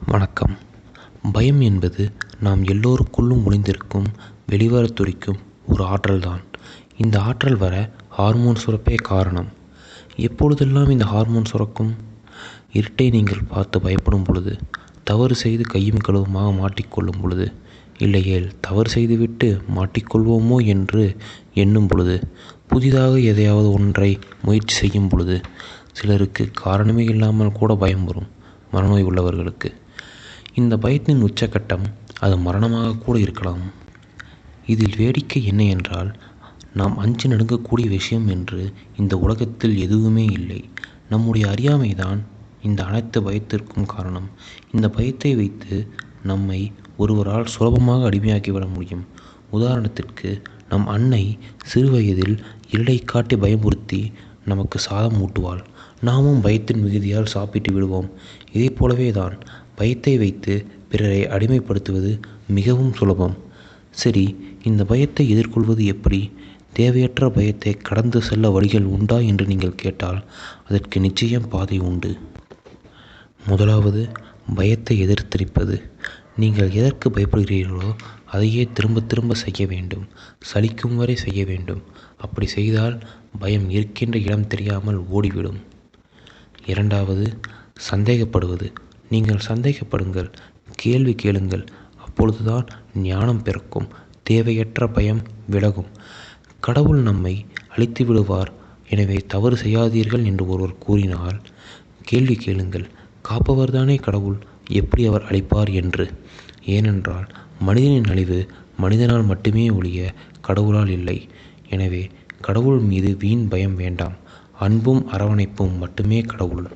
வணக்கம். பயம் என்பது நாம் எல்லோருக்குள்ளும் ஒளிந்திருக்கும் வெளிவரத் துடிக்கும் ஒரு ஆற்றல்தான். இந்த ஆற்றல் வர ஹார்மோன் சுரப்பே காரணம். எப்பொழுதெல்லாம் இந்த ஹார்மோன் சுரக்கும்? இருட்டை நீங்கள் பார்த்து பயப்படும் பொழுது, தவறு செய்து கையும் களவுமாக மாட்டிக்கொள்ளும் பொழுது, இல்லையேல் தவறு செய்துவிட்டு மாட்டிக்கொள்வோமோ என்று எண்ணும் பொழுது, புதிதாக எதையாவது ஒன்றை முயற்சி செய்யும் பொழுது, சிலருக்கு காரணமே இல்லாமல் கூட பயம் வரும். மனநோய் உள்ளவர்களுக்கு இந்த பயத்தின் உச்சக்கட்டம் அது மரணமாக கூட இருக்கலாம். இதில் வேடிக்கை என்ன என்றால், நாம் அஞ்சு நடுங்கக்கூடிய விஷயம் என்று இந்த உலகத்தில் எதுவுமே இல்லை. நம்முடைய அறியாமைதான் இந்த அனைத்து பயத்திற்கும் காரணம். இந்த பயத்தை வைத்து நம்மை ஒருவரால் சுலபமாக அடிமையாக்கிவிட முடியும். உதாரணத்திற்கு, நம் அன்னை சிறுவயதில் இருளை காட்டி பயமுறுத்தி நமக்கு சாதம் ஊட்டுவாள். நாமும் பயத்தின் மிகுதியால் சாப்பிட்டு விடுவோம். இதே போலவே தான் பயத்தை வைத்து பிறரை அடிமைப்படுத்துவது மிகவும் சுலபம். சரி, இந்த பயத்தை எதிர்கொள்வது எப்படி? தேவையற்ற பயத்தை கடந்து செல்ல வழிகள் உண்டா என்று நீங்கள் கேட்டால், அதற்கு நிச்சயம் பாதை உண்டு. முதலாவது, பயத்தை எதிர்த்து. நீங்கள் எதற்கு பயப்படுகிறீர்களோ அதையே திரும்ப திரும்ப செய்ய வேண்டும். சலிக்கும் வரை செய்ய வேண்டும். அப்படி செய்தால் பயம் இருக்கின்ற இடம் தெரியாமல் ஓடிவிடும். இரண்டாவது, சந்தேகப்படுவது. நீங்கள் சந்தேகப்படுங்கள், கேள்வி கேளுங்கள். அப்பொழுதுதான் ஞானம் பிறக்கும். தேவையற்ற பயம் விலகும். கடவுள் நம்மை அழித்து விடுவார், எனவே தவறு செய்யாதீர்கள் என்று ஒருவர் கூறினால், கேள்வி கேளுங்கள். காப்பவர்தானே கடவுள், எப்படி அவர் அழிப்பார் என்று. ஏனென்றால் மனிதனின் அழிவு மனிதனால் மட்டுமே ஒழிய கடவுளால் இல்லை. எனவே கடவுள் மீது வீண் பயம் வேண்டாம். அன்பும் அரவணைப்பும் மட்டுமே கடவுள்.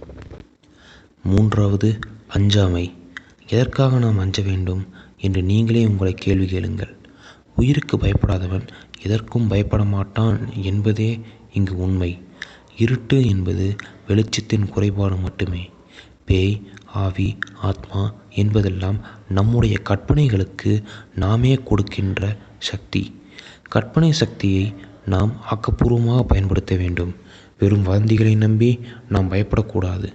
மூன்றாவது, அஞ்சாமை. எதற்காக நாம் அஞ்ச வேண்டும் என்று நீங்களே உங்களை கேள்வி கேளுங்கள். உயிருக்கு பயப்படாதவன் எதற்கும் பயப்பட மாட்டான் என்பதே இங்கு உண்மை. இருட்டு என்பது வெளிச்சத்தின் குறைபாடு மட்டுமே. பேய், ஆவி, ஆத்மா என்பதெல்லாம் நம்முடைய கற்பனைகளுக்கு நாமே கொடுக்கின்ற சக்தி. கற்பனை சக்தியை நாம் ஆக்கப்பூர்வமாக பயன்படுத்த வேண்டும். வெறும் வதந்திகளை நம்பி நாம் பயப்படக்கூடாது.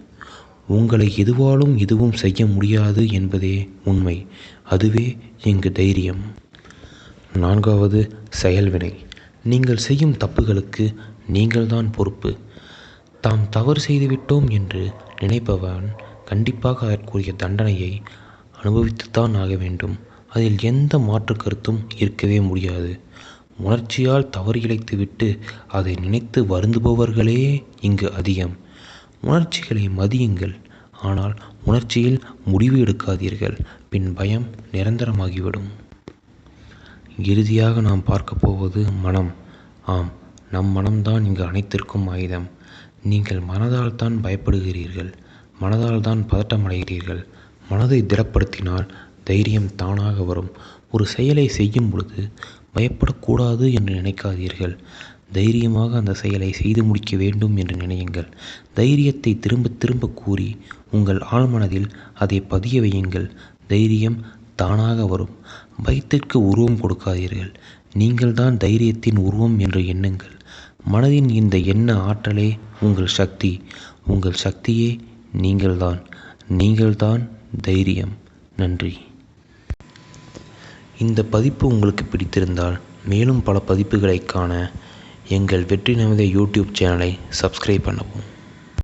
உங்களை எதுவாலும் எதுவும் செய்ய முடியாது என்பதே உண்மை. அதுவே இங்கு தைரியம். நான்காவது, செயல்வினை. நீங்கள் செய்யும் தப்புகளுக்கு நீங்கள்தான் பொறுப்பு. தாம் தவறு செய்துவிட்டோம் என்று நினைப்பவன் கண்டிப்பாக அதற்குரிய தண்டனையை அனுபவித்துத்தான் ஆக வேண்டும். அதில் எந்த மாற்று கருத்தும் இருக்கவே முடியாது. உணர்ச்சியால் தவறு இழைத்துவிட்டு அதை நினைத்து வருந்துபவர்களே இங்கு அதிகம். உணர்ச்சிகளை மதியுங்கள், ஆனால் உணர்ச்சியில் முடிவு எடுக்காதீர்கள். பின் பயம் நிரந்தரமாகிவிடும். இறுதியாக நாம் பார்க்க போவது மனம். ஆம், நம் மனம்தான் இங்கு அனைத்திற்கும் ஆயுதம். நீங்கள் மனதால் தான் பயப்படுகிறீர்கள், மனதால் தான் பதட்டமடைகிறீர்கள். மனதை திடப்படுத்தினால் தைரியம் தானாக வரும். ஒரு செயலை செய்யும் பொழுது பயப்படக்கூடாது என்று நினைக்காதீர்கள். தைரியமாக அந்த செயலை செய்து முடிக்க வேண்டும் என்று நினையுங்கள். தைரியத்தை திரும்ப திரும்ப கூறி உங்கள் ஆழ்மனதில் அதை பதிய வையுங்கள். தைரியம் தானாக வரும். பயத்திற்கு உருவம் கொடுக்காதீர்கள். நீங்கள்தான் தைரியத்தின் உருவம் என்று எண்ணுங்கள். மனதின் இந்த எண்ண ஆற்றலே உங்கள் சக்தி. உங்கள் சக்தியே நீங்கள்தான். நீங்கள்தான் தைரியம். நன்றி. இந்த பதிப்பு உங்களுக்கு பிடித்திருந்தால் மேலும் பல பதிப்புகளை காண எங்கள் வெற்றி நமதே யூடியூப் சேனலை சப்ஸ்கிரைப் பண்ணவும்.